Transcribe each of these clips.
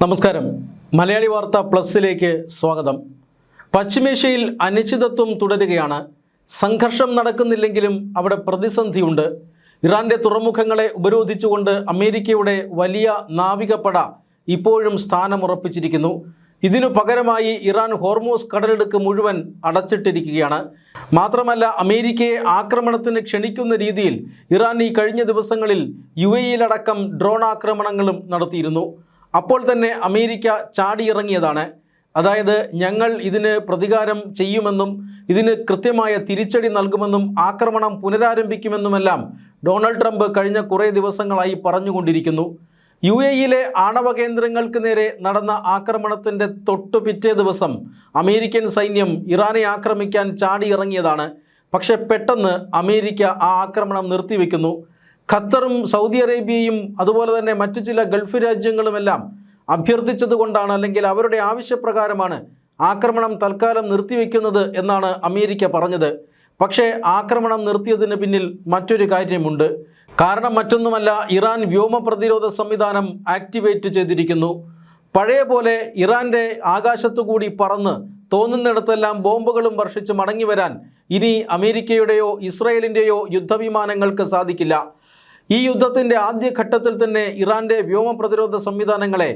നമസ്കാരം. മലയാളി വാർത്ത പ്ലസിലേക്ക് സ്വാഗതം. പശ്ചിമേഷ്യയിൽ അനിശ്ചിതത്വം തുടരുകയാണ്. സംഘർഷം നടക്കുന്നില്ലെങ്കിലും അവിടെ പ്രതിസന്ധിയുണ്ട്. ഇറാന്റെ തുറമുഖങ്ങളെ ഉപരോധിച്ചുകൊണ്ട് അമേരിക്കയുടെ വലിയ നാവികപ്പട ഇപ്പോഴും സ്ഥാനമുറപ്പിച്ചിരിക്കുന്നു. ഇതിനു പകരമായി ഇറാൻ ഹോർമൂസ് കടലിടുക്ക് മുഴുവൻ അടച്ചിട്ടിരിക്കുകയാണ്. മാത്രമല്ല, അമേരിക്കയെ ആക്രമണത്തിന് ക്ഷണിക്കുന്ന രീതിയിൽ ഇറാൻ ഈ കഴിഞ്ഞ ദിവസങ്ങളിൽ UAE-യിലടക്കം ഡ്രോൺ ആക്രമണങ്ങളും നടത്തിയിരുന്നു. അപ്പോൾ തന്നെ അമേരിക്ക ചാടിയിറങ്ങിയതാണ്. അതായത്, ഞങ്ങൾ ഇതിന് പ്രതികാരം ചെയ്യുമെന്നും ഇതിന് കൃത്യമായ തിരിച്ചടി നൽകുമെന്നും ആക്രമണം പുനരാരംഭിക്കുമെന്നുമെല്ലാം ഡൊണാൾഡ് ട്രംപ് കഴിഞ്ഞ കുറേ ദിവസങ്ങളായി പറഞ്ഞുകൊണ്ടിരിക്കുന്നു. UAE-യിലെ ആണവ കേന്ദ്രങ്ങൾക്ക് നേരെ നടന്ന ആക്രമണത്തിൻ്റെ തൊട്ടു പിറ്റേ ദിവസം അമേരിക്കൻ സൈന്യം ഇറാനെ ആക്രമിക്കാൻ ചാടിയിറങ്ങിയതാണ്. പക്ഷെ പെട്ടെന്ന് അമേരിക്ക ആ ആക്രമണം നിർത്തിവെക്കുന്നു. ഖത്തറും സൗദി അറേബ്യയും അതുപോലെ തന്നെ മറ്റു ചില ഗൾഫ് രാജ്യങ്ങളുമെല്ലാം അഭ്യർത്ഥിച്ചതുകൊണ്ടാണ്, അല്ലെങ്കിൽ അവരുടെ ആവശ്യപ്രകാരമാണ് ആക്രമണം തൽക്കാലം നിർത്തിവെക്കുന്നത് എന്നാണ് അമേരിക്ക പറഞ്ഞത്. പക്ഷേ ആക്രമണം നിർത്തിയതിന് പിന്നിൽ മറ്റൊരു കാര്യമുണ്ട്. കാരണം മറ്റൊന്നുമല്ല, ഇറാൻ വ്യോമ പ്രതിരോധ സംവിധാനം ആക്ടിവേറ്റ് ചെയ്തിരിക്കുന്നു. പഴയ പോലെ ഇറാൻ്റെ ആകാശത്തുകൂടി പറന്ന് തോന്നുന്നിടത്തെല്ലാം ബോംബുകളും വർഷിച്ച് മടങ്ങി വരാൻ ഇനി അമേരിക്കയുടെയോ ഇസ്രായേലിൻ്റെയോ യുദ്ധവിമാനങ്ങൾക്ക് സാധിക്കില്ല. ഈ യുദ്ധത്തിൻ്റെ ആദ്യഘട്ടത്തിൽ തന്നെ ഇറാൻ്റെ വ്യോമ പ്രതിരോധ സംവിധാനങ്ങളെ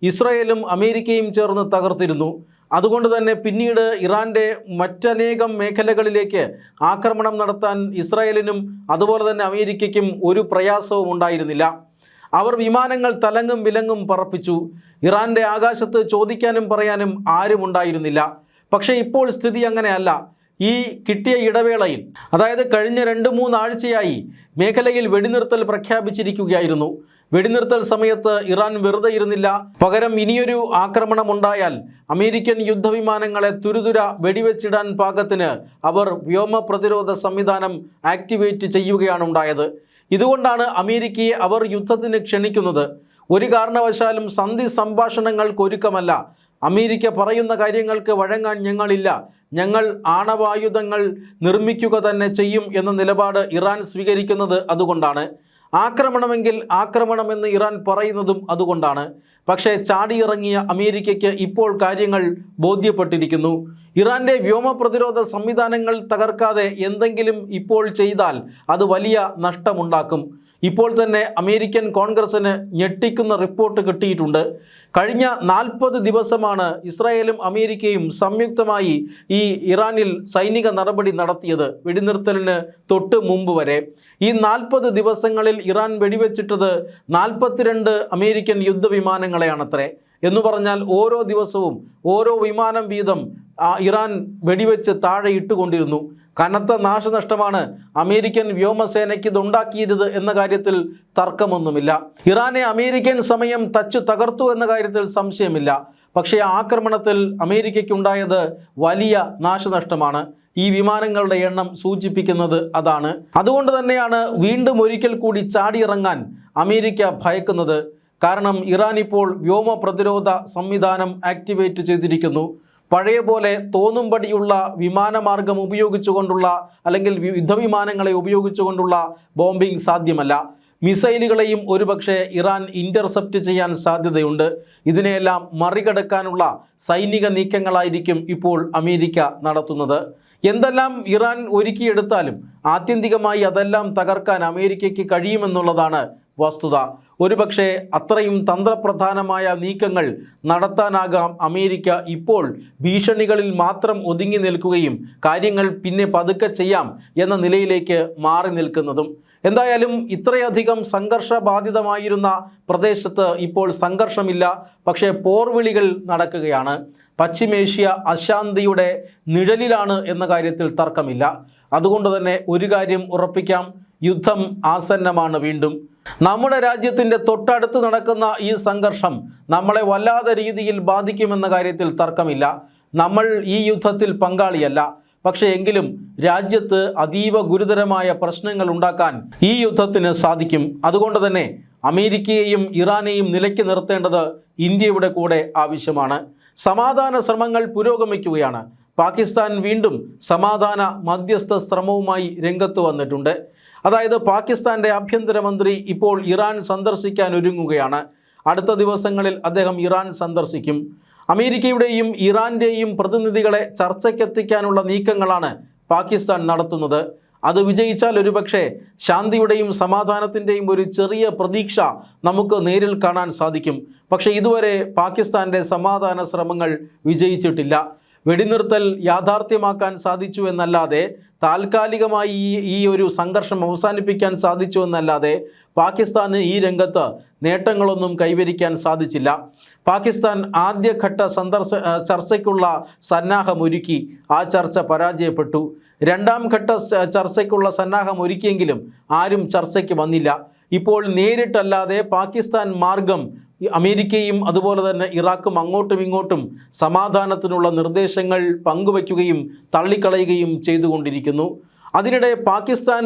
ഇസ്രായേലും അമേരിക്കയും ചേർന്ന് തകർത്തിരുന്നു. അതുകൊണ്ട് തന്നെ പിന്നീട് ഇറാൻ്റെ മറ്റനേകം മേഖലകളിലേക്ക് ആക്രമണം നടത്താൻ ഇസ്രായേലിനും അതുപോലെ തന്നെ അമേരിക്കയ്ക്കും ഒരു പ്രയാസവും ഉണ്ടായിരുന്നില്ല. അവർ വിമാനങ്ങൾ തലങ്ങും വിലങ്ങും പറപ്പിച്ചു. ഇറാൻ്റെ ആകാശത്ത് ചോദിക്കാനും പറയാനും ആരും ഉണ്ടായിരുന്നില്ല. പക്ഷേ ഇപ്പോൾ സ്ഥിതി അങ്ങനെയല്ല. ഈ കിട്ടിയ ഇടവേളയിൽ, അതായത് കഴിഞ്ഞ 2-3 ആഴ്ചയായി മേഖലയിൽ വെടിനിർത്തൽ പ്രഖ്യാപിച്ചിരിക്കുകയായിരുന്നു. വെടിനിർത്തൽ സമയത്ത് ഇറാൻ വെറുതെ ഇരുന്നില്ല. പകരം ഇനിയൊരു ആക്രമണം ഉണ്ടായാൽ അമേരിക്കൻ യുദ്ധവിമാനങ്ങളെ തുരുതുര വെടിവെച്ചിടാൻ പാകത്തിന് അവർ വ്യോമ പ്രതിരോധ സംവിധാനം ആക്ടിവേറ്റ് ചെയ്യുകയാണ് ഉണ്ടായത്. ഇതുകൊണ്ടാണ് അമേരിക്കയെ അവർ യുദ്ധത്തിന് ക്ഷണിക്കുന്നത്. ഒരു കാരണവശാലും സന്ധി സംഭാഷണങ്ങൾക്കൊരുക്കമല്ല. അമേരിക്ക പറയുന്ന കാര്യങ്ങൾക്ക് വഴങ്ങാൻ ഞങ്ങളില്ല, ഞങ്ങൾ ആണവായുധങ്ങൾ നിർമ്മിക്കുക തന്നെ ചെയ്യും എന്ന നിലപാട് ഇറാൻ സ്വീകരിക്കുന്നത് അതുകൊണ്ടാണ്. ആക്രമണമെങ്കിൽ ആക്രമണമെന്ന് ഇറാൻ പറയുന്നതും അതുകൊണ്ടാണ്. പക്ഷേ ചാടിയിറങ്ങിയ അമേരിക്കയ്ക്ക് ഇപ്പോൾ കാര്യങ്ങൾ ബോധ്യപ്പെട്ടിരിക്കുന്നു. ഇറാൻ്റെ വ്യോമ പ്രതിരോധ സംവിധാനങ്ങൾ തകർക്കാതെ എന്തെങ്കിലും ഇപ്പോൾ ചെയ്താൽ അത് വലിയ നഷ്ടമുണ്ടാക്കും. ഇപ്പോൾ തന്നെ അമേരിക്കൻ കോൺഗ്രസിന് ഞെട്ടിക്കുന്ന റിപ്പോർട്ട് കിട്ടിയിട്ടുണ്ട്. കഴിഞ്ഞ 40 ദിവസമാണ് ഇസ്രായേലും അമേരിക്കയും സംയുക്തമായി ഈ ഇറാനിൽ സൈനിക നടപടി നടത്തിയത്, വെടിനിർത്തലിന് തൊട്ട് മുമ്പ് വരെ. ഈ 40 ദിവസങ്ങളിൽ ഇറാൻ വെടിവെച്ചിട്ടത് 42 അമേരിക്കൻ യുദ്ധവിമാനങ്ങളെയാണത്രേ. എന്ന് പറഞ്ഞാൽ ഓരോ ദിവസവും ഓരോ വിമാനം വീതം ഇറാൻ വെടിവെച്ച് താഴെ ഇട്ടുകൊണ്ടിരുന്നു. കനത്ത നാശനഷ്ടമാണ് അമേരിക്കൻ വ്യോമസേനയ്ക്ക് ഇതുണ്ടാക്കിയത് എന്ന കാര്യത്തിൽ തർക്കമൊന്നുമില്ല. ഇറാനെ അമേരിക്കൻ സമയം തച്ചു തകർത്തു എന്ന കാര്യത്തിൽ സംശയമില്ല. പക്ഷേ ആക്രമണത്തിൽ അമേരിക്കയ്ക്കുണ്ടായത് വലിയ നാശനഷ്ടമാണ്. ഈ വിമാനങ്ങളുടെ എണ്ണം സൂചിപ്പിക്കുന്നത് അതാണ്. അതുകൊണ്ട് തന്നെയാണ് വീണ്ടും ഒരിക്കൽ കൂടി ചാടിയിറങ്ങാൻ അമേരിക്ക ഭയക്കുന്നത്. കാരണം ഇറാൻ ഇപ്പോൾ വ്യോമ പ്രതിരോധ സംവിധാനം ആക്ടിവേറ്റ് ചെയ്തിരിക്കുന്നു. പഴയ പോലെ തോന്നുംപടിയുള്ള വിമാനമാർഗം ഉപയോഗിച്ചുകൊണ്ടുള്ള അല്ലെങ്കിൽ യുദ്ധവിമാനങ്ങളെ ഉപയോഗിച്ചുകൊണ്ടുള്ള ബോംബിംഗ് സാധ്യമല്ല. മിസൈലുകളെയും ഒരുപക്ഷെ ഇറാൻ ഇൻ്റർസെപ്റ്റ് ചെയ്യാൻ സാധ്യതയുണ്ട്. ഇതിനെയെല്ലാം മറികടക്കാനുള്ള സൈനിക നീക്കങ്ങളായിരിക്കും ഇപ്പോൾ അമേരിക്ക നടത്തുന്നത്. എന്തെല്ലാം ഇറാൻ ഒരുക്കിയെടുത്താലും ആത്യന്തികമായി അതെല്ലാം തകർക്കാൻ അമേരിക്കയ്ക്ക് കഴിയുമെന്നുള്ളതാണ് വസ്തുത. ഒരുപക്ഷെ അത്രയും തന്ത്രപ്രധാനമായ നീക്കങ്ങൾ നടത്താനാകാം അമേരിക്ക ഇപ്പോൾ ഭീഷണികളിൽ മാത്രം ഒതുങ്ങി നിൽക്കുകയും കാര്യങ്ങൾ പിന്നെ പതുക്കെ ചെയ്യാം എന്ന നിലയിലേക്ക് മാറി നിൽക്കുന്നതും. എന്തായാലും ഇത്രയധികം സംഘർഷബാധിതമായിരുന്ന പ്രദേശത്ത് ഇപ്പോൾ സംഘർഷമില്ല. പക്ഷേ പോർവിളികൾ നടക്കുകയാണ്. പശ്ചിമേഷ്യ അശാന്തിയുടെ നിഴലിലാണ് എന്ന കാര്യത്തിൽ തർക്കമില്ല. അതുകൊണ്ട് തന്നെ ഒരു കാര്യം ഉറപ്പിക്കാം, യുദ്ധം ആസന്നമാണ്. വീണ്ടും നമ്മുടെ രാജ്യത്തിൻ്റെ തൊട്ടടുത്ത് നടക്കുന്ന ഈ സംഘർഷം നമ്മളെ വല്ലാത്ത രീതിയിൽ ബാധിക്കുമെന്ന കാര്യത്തിൽ തർക്കമില്ല. നമ്മൾ ഈ യുദ്ധത്തിൽ പങ്കാളിയല്ല. പക്ഷേ എങ്കിലും രാജ്യത്ത് അതീവ ഗുരുതരമായ പ്രശ്നങ്ങൾ ഉണ്ടാക്കാൻ ഈ യുദ്ധത്തിന് സാധിക്കും. അതുകൊണ്ട് തന്നെ അമേരിക്കയെയും ഇറാനെയും നിലയ്ക്ക് നിർത്തേണ്ടത് ഇന്ത്യയുടെ കൂടെ ആവശ്യമാണ്. സമാധാന ശ്രമങ്ങൾ പുരോഗമിക്കുകയാണ്. പാകിസ്ഥാൻ വീണ്ടും സമാധാന മധ്യസ്ഥ ശ്രമവുമായി രംഗത്ത് വന്നിട്ടുണ്ട്. അതായത് പാകിസ്ഥാൻ്റെ ആഭ്യന്തരമന്ത്രി ഇപ്പോൾ ഇറാൻ സന്ദർശിക്കാൻ ഒരുങ്ങുകയാണ്. അടുത്ത ദിവസങ്ങളിൽ അദ്ദേഹം ഇറാൻ സന്ദർശിക്കും. അമേരിക്കയുടെയും ഇറാൻ്റെയും പ്രതിനിധികളെ ചർച്ചയ്ക്കെത്തിക്കാനുള്ള നീക്കങ്ങളാണ് പാകിസ്ഥാൻ നടത്തുന്നത്. അത് വിജയിച്ചാൽ ഒരുപക്ഷെ ശാന്തിയുടെയും സമാധാനത്തിൻ്റെയും ഒരു ചെറിയ പ്രതീക്ഷ നമുക്ക് നേരിൽ കാണാൻ സാധിക്കും. പക്ഷേ ഇതുവരെ പാകിസ്ഥാൻ്റെ സമാധാന ശ്രമങ്ങൾ വിജയിച്ചിട്ടില്ല. വെടിനിർത്തൽ യാഥാർത്ഥ്യമാക്കാൻ സാധിച്ചു എന്നല്ലാതെ, താൽക്കാലികമായി ഈ ഒരു സംഘർഷം അവസാനിപ്പിക്കാൻ സാധിച്ചു എന്നല്ലാതെ പാകിസ്ഥാന് ഈ രംഗത്ത് നേട്ടങ്ങളൊന്നും കൈവരിക്കാൻ സാധിച്ചില്ല. പാകിസ്ഥാൻ ആദ്യഘട്ട ചർച്ചയ്ക്കുള്ള സന്നാഹമൊരുക്കി. ആ ചർച്ച പരാജയപ്പെട്ടു. രണ്ടാം ഘട്ട ചർച്ചയ്ക്കുള്ള സന്നാഹം ഒരുക്കിയെങ്കിലും ആരും ചർച്ചയ്ക്ക് വന്നില്ല. ഇപ്പോൾ നേരിട്ടല്ലാതെ പാകിസ്ഥാൻ മാർഗം അമേരിക്കയും അതുപോലെ തന്നെ ഇറാഖും അങ്ങോട്ടും ഇങ്ങോട്ടും സമാധാനത്തിനുള്ള നിർദ്ദേശങ്ങൾ പങ്കുവയ്ക്കുകയും തള്ളിക്കളയുകയും ചെയ്തുകൊണ്ടിരിക്കുന്നു. അതിനിടെ പാകിസ്ഥാൻ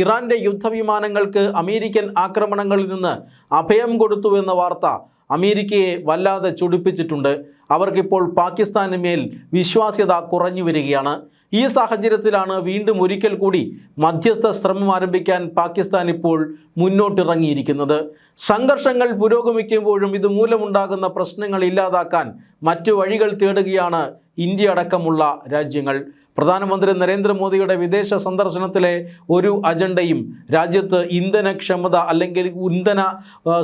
ഇറാൻ്റെ യുദ്ധവിമാനങ്ങൾക്ക് അമേരിക്കൻ ആക്രമണങ്ങളിൽ നിന്ന് അഭയം കൊടുത്തു എന്ന വാർത്ത അമേരിക്കയെ വല്ലാതെ ചൊടിപ്പിച്ചിട്ടുണ്ട്. അവർക്കിപ്പോൾ പാകിസ്ഥാന് മേൽ വിശ്വാസ്യത കുറഞ്ഞു വരികയാണ്. ഈ സാഹചര്യത്തിലാണ് വീണ്ടും ഒരിക്കൽ കൂടി മധ്യസ്ഥ ശ്രമം ആരംഭിക്കാൻ പാകിസ്ഥാൻ ഇപ്പോൾ മുന്നോട്ടിറങ്ങിയിരിക്കുന്നത്. സംഘർഷങ്ങൾ പുരോഗമിക്കുമ്പോഴും ഇതുമൂലമുണ്ടാകുന്ന പ്രശ്നങ്ങൾ ഇല്ലാതാക്കാൻ മറ്റു വഴികൾ തേടുകയാണ് ഇന്ത്യ അടക്കമുള്ള രാജ്യങ്ങൾ. പ്രധാനമന്ത്രി നരേന്ദ്രമോദിയുടെ വിദേശ സന്ദർശനത്തിലെ ഒരു അജണ്ടയും രാജ്യത്ത് ഇന്ധനക്ഷമത അല്ലെങ്കിൽ ഇന്ധന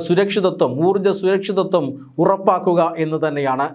സുരക്ഷിതത്വം, ഊർജ്ജ സുരക്ഷിതത്വം ഉറപ്പാക്കുക എന്ന് തന്നെയാണ്.